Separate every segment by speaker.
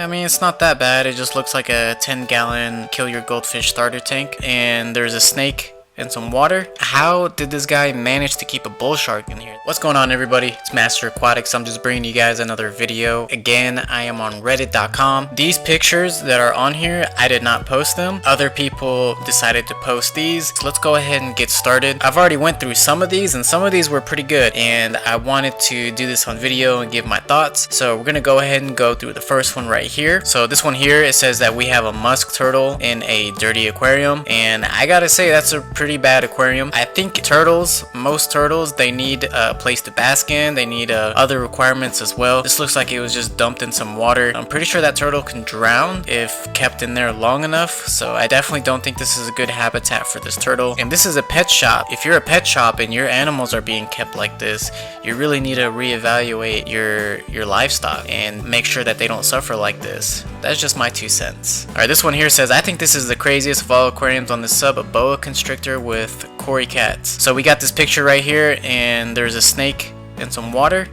Speaker 1: I mean, it's not that bad. It just looks like a 10-gallon kill your goldfish starter tank, and there's a snake and some water. How did this guy manage to keep a bull shark in here? What's going on, everybody? It's MasterAquatics. I'm just bringing you guys another video. Again, I am on reddit.com. These pictures that are on here, I did not post them. Other people decided to post these. So let's go ahead and get started. I've already went through some of these, and some of these were pretty good, and I wanted to do this on video and give my thoughts. So we're gonna go ahead and go through the first one right here. So this one here, it says that we have a musk turtle in a dirty aquarium, and I gotta say that's a pretty bad aquarium. I think most turtles, they need a place to bask in. They need other requirements as well. This looks like it was just dumped in some water. I'm pretty sure that turtle can drown if kept in there long enough, so I definitely don't think this is a good habitat for this turtle. And this is a pet shop. If you're a pet shop and your animals are being kept like this, you really need to reevaluate your livestock and make sure that they don't suffer like this. That's just my 2 cents. Alright, this one here says, I think this is the craziest of all aquariums on the sub, a boa constrictor with cory cats. So we got this picture right here, and there's a snake and some water.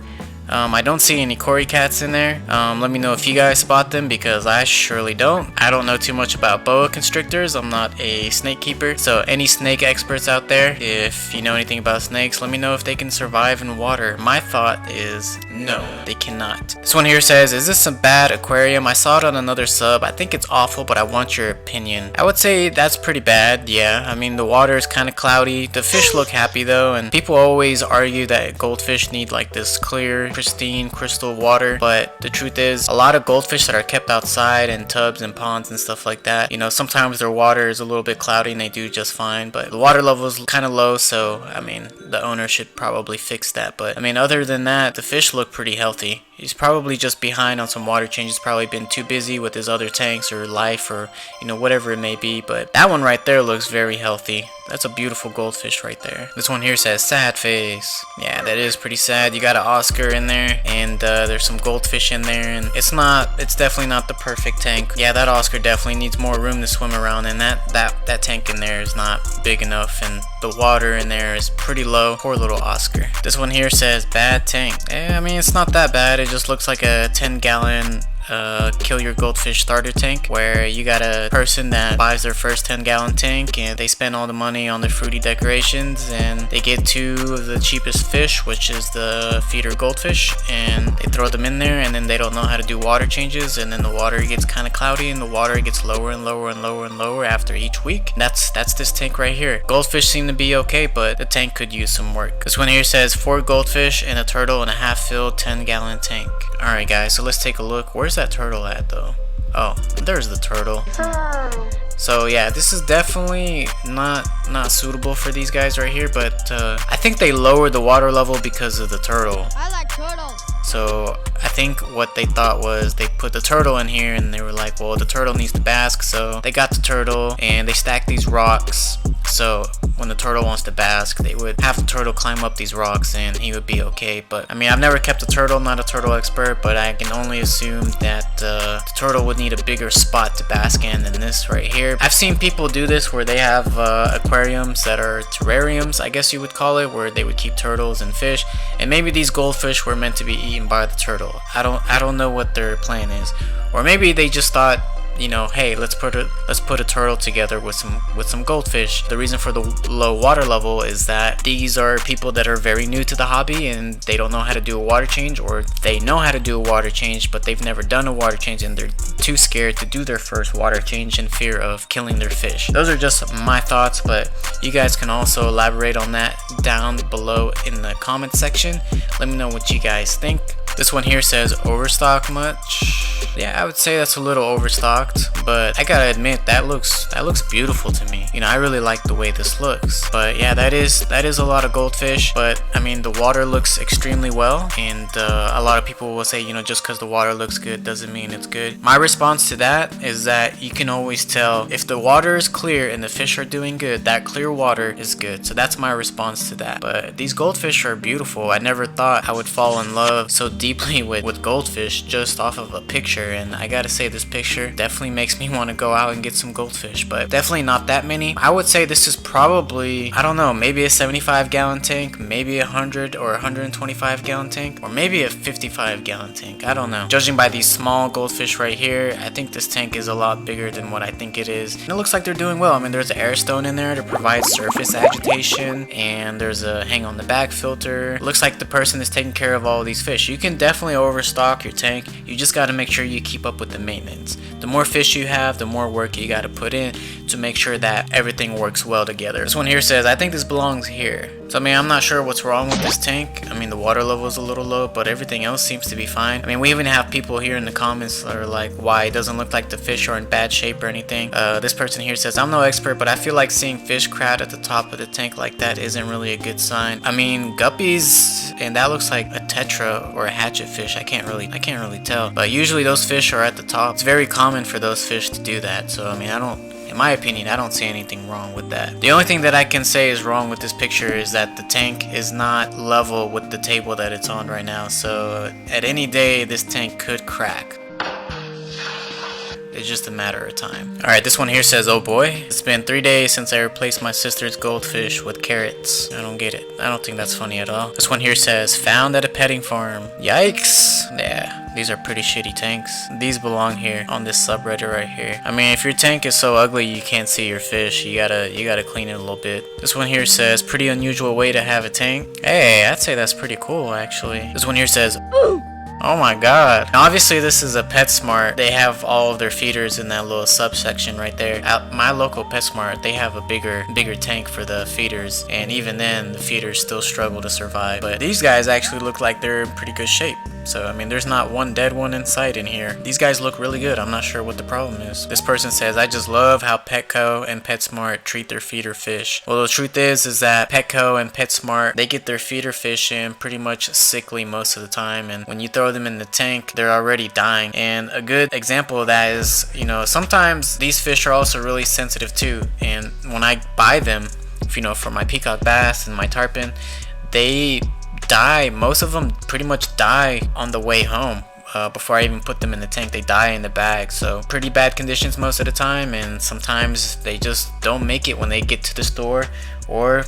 Speaker 1: I don't see any cory cats in there. Let me know if you guys spot them, because I surely don't. I don't know too much about boa constrictors. I'm not a snake keeper. So any snake experts out there, if you know anything about snakes, let me know if they can survive in water. My thought is no, they cannot. This one here says, is this a bad aquarium? I saw it on another sub. I think it's awful, but I want your opinion. I would say that's pretty bad. Yeah, I mean, the water is kind of cloudy. The fish look happy though, and people always argue that goldfish need like this clear, pristine crystal water, but the truth is, a lot of goldfish that are kept outside in tubs and ponds and stuff like that, you know, sometimes their water is a little bit cloudy and they do just fine, but the water level is kind of low, so I mean, the owner should probably fix that. But I mean, other than that, the fish look pretty healthy. He's probably just behind on some water changes, probably been too busy with his other tanks or life, or you know, whatever it may be. But that one right there looks very healthy. That's a beautiful goldfish right there. This one here says sad face. Yeah, that is pretty sad. You got an Oscar in there, and there's some goldfish in there, and it's definitely not the perfect tank. Yeah, that Oscar definitely needs more room to swim around, and that tank in there is not big enough, and the water in there is pretty low. Poor little Oscar. This one here says bad tank. I mean, it's not that bad. It just looks like a 10-gallon kill your goldfish starter tank, where you got a person that buys their first 10-gallon tank and they spend all the money on their fruity decorations, and they get 2 of the cheapest fish, which is the feeder goldfish, and they throw them in there, and then they don't know how to do water changes, and then the water gets kind of cloudy, and the water gets lower and lower and lower and lower after each week. That's this tank right here. Goldfish seem to be okay, but the tank could use some work. This one here says 4 goldfish and a turtle in a half-filled 10-gallon tank. Alright guys, so let's take a look. Where's that turtle at though? Oh, there's the turtle. So yeah, this is definitely not suitable for these guys right here, but I think they lowered the water level because of the turtle.
Speaker 2: I like turtles.
Speaker 1: So I think what they thought was they put the turtle in here, and they were like, well, the turtle needs to bask, so they got the turtle and they stacked these rocks. So when the turtle wants to bask, they would have the turtle climb up these rocks and he would be okay. But I mean, I've never kept a turtle, not a turtle expert, but I can only assume that the turtle would need a bigger spot to bask in than this right here. I've seen people do this where they have aquariums that are terrariums, I guess you would call it, where they would keep turtles and fish, and maybe these goldfish were meant to be eaten by the turtle. I don't know what their plan is, or maybe they just thought, you know, hey, let's put a turtle together with some goldfish. The reason for the low water level is that these are people that are very new to the hobby and they don't know how to do a water change, or they know how to do a water change but they've never done a water change and they're too scared to do their first water change in fear of killing their fish. Those are just my thoughts, but you guys can also elaborate on that down below in the comment section. Let me know what you guys think. This one here says overstock much. Yeah, I would say that's a little overstocked, but I gotta admit that looks beautiful to me. You know, I really like the way this looks. But yeah, that is a lot of goldfish, but I mean, the water looks extremely well, and a lot of people will say, you know, just because the water looks good doesn't mean it's good. My response to that is that you can always tell if the water is clear and the fish are doing good, that clear water is good. So that's my response to that. But these goldfish are beautiful. I never thought I would fall in love so deeply with goldfish just off of a picture. picture, and I gotta say this picture definitely makes me want to go out and get some goldfish, but definitely not that many. I would say this is probably, I don't know, maybe a 75-gallon tank, maybe a 100 or 125-gallon tank, or maybe a 55-gallon tank. I don't know. Judging by these small goldfish right here, I think this tank is a lot bigger than what I think it is. And it looks like they're doing well. I mean, there's an air stone in there to provide surface agitation, and there's a hang on the back filter. It looks like the person is taking care of all these fish. You can definitely overstock your tank. You just got to make sure you keep up with the maintenance. The more fish you have, the more work you got to put in to make sure that everything works well together. This one here says, I think this belongs here. So I mean, I'm not sure what's wrong with this tank. I mean, the water level is a little low, but everything else seems to be fine. I mean, we even have people here in the comments that are like, why it doesn't look like the fish are in bad shape or anything. This person here says, I'm no expert, but I feel like seeing fish crowd at the top of the tank like that isn't really a good sign. I mean, guppies, and that looks like a tetra or a hatchet fish. I can't really tell, but usually those fish are at the top. It's very common for those fish to do that. So I mean, in my opinion, I don't see anything wrong with that. The only thing that I can say is wrong with this picture is that the tank is not level with the table that it's on right now. So at any day, this tank could crack. It's just a matter of time. Alright, this one here says, oh boy, it's been 3 days since I replaced my sister's goldfish with carrots. I don't get it. I don't think that's funny at all. This one here says, found at a petting farm. Yikes. Yeah, these are pretty shitty tanks. These belong here on this subreddit right here. I mean, if your tank is so ugly you can't see your fish, you gotta clean it a little bit. This one here says, pretty unusual way to have a tank. Hey, I'd say that's pretty cool actually. This one here says, ooh. Oh my god. Now obviously this is a PetSmart. They have all of their feeders in that little subsection right there. At my local PetSmart, they have a bigger tank for the feeders, and even then the feeders still struggle to survive. But these guys actually look like they're in pretty good shape. So I mean, there's not one dead one in sight in here. These guys look really good. I'm not sure what the problem is. This person says, I just love how Petco and PetSmart treat their feeder fish. Well, the truth is that Petco and PetSmart, they get their feeder fish in pretty much sickly most of the time, and when you throw them in the tank, they're already dying. And a good example of that is, you know, sometimes these fish are also really sensitive too, and when I buy them, you know, for my peacock bass and my tarpon, they die. Most of them pretty much die on the way home. Before I even put them in the tank, they die in the bag. So pretty bad conditions most of the time, and sometimes they just don't make it when they get to the store or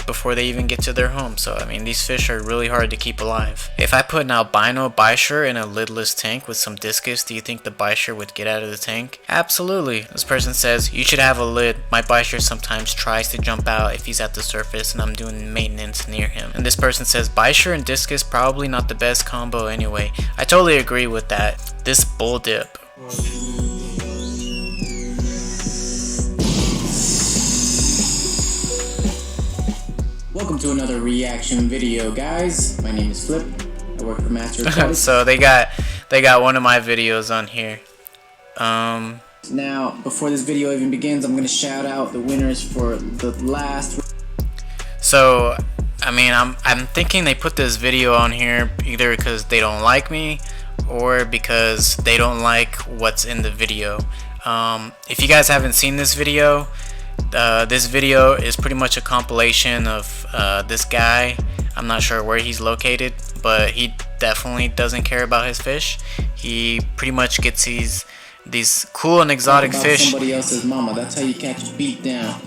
Speaker 1: before they even get to their home. So I mean, these fish are really hard to keep alive. If I put an albino bichir in a lidless tank with some discus, do you think the bichir would get out of the tank? Absolutely. This person says, you should have a lid. My bichir sometimes tries to jump out if he's at the surface and I'm doing maintenance near him. And this person says, bichir and discus probably not the best combo anyway. I totally agree with that. This bull dip.
Speaker 2: Welcome to another reaction video, guys. My name is Flip. I work for MasterAquatics.
Speaker 1: So they got one of my videos on here.
Speaker 2: Now, before this video even begins, I'm gonna shout out the winners for the last.
Speaker 1: So, I mean, I'm thinking they put this video on here either because they don't like me or because they don't like what's in the video. If you guys haven't seen this video is pretty much a compilation of this guy. I'm not sure where he's located, but he definitely doesn't care about his fish. He pretty much gets these cool and exotic fish.
Speaker 2: Somebody else's mama. That's how you catch beat down.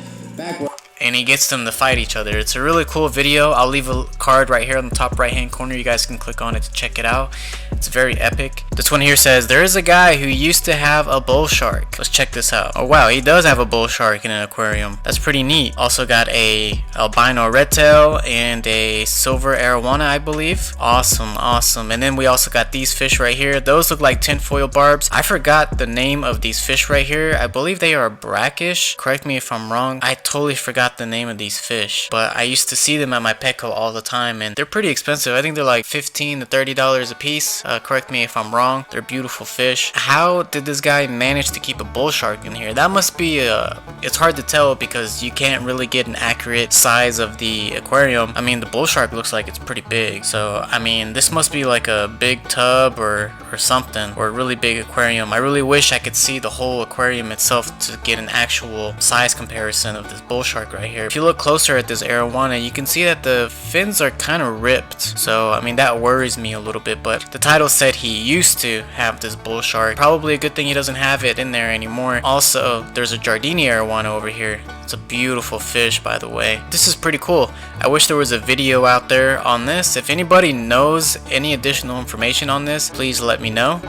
Speaker 1: And he gets them to fight each other. It's a really cool video. I'll leave a card right here on the top right hand corner. You guys can click on it to check it out. It's very epic. This one here says, there is a guy who used to have a bull shark. Let's check this out. Oh wow, he does have a bull shark in an aquarium. That's pretty neat. Also got a albino redtail and a silver arowana, I believe. Awesome, awesome. And then we also got these fish right here. Those look like tinfoil barbs. I forgot the name of these fish right here. I believe they are brackish. Correct me if I'm wrong. I totally forgot the name of these fish, but I used to see them at my Petco all the time, and they're pretty expensive. I think they're like $15 to $30 a piece. Correct me if I'm wrong. They're beautiful fish. How did this guy manage to keep a bull shark in here? That must be it's hard to tell because you can't really get an accurate size of the aquarium. I mean, the bull shark looks like it's pretty big, so I mean, this must be like a big tub or something, or a really big aquarium. I really wish I could see the whole aquarium itself to get an actual size comparison of this bull shark right right here. If you look closer at this arowana, you can see that the fins are kind of ripped. So I mean, that worries me a little bit, but the title said he used to have this bull shark. Probably a good thing he doesn't have it in there anymore. Also, there's a Jardini arowana over here. It's a beautiful fish, by the way. This is pretty cool. I wish there was a video out there on this. If anybody knows any additional information on this, please let me know.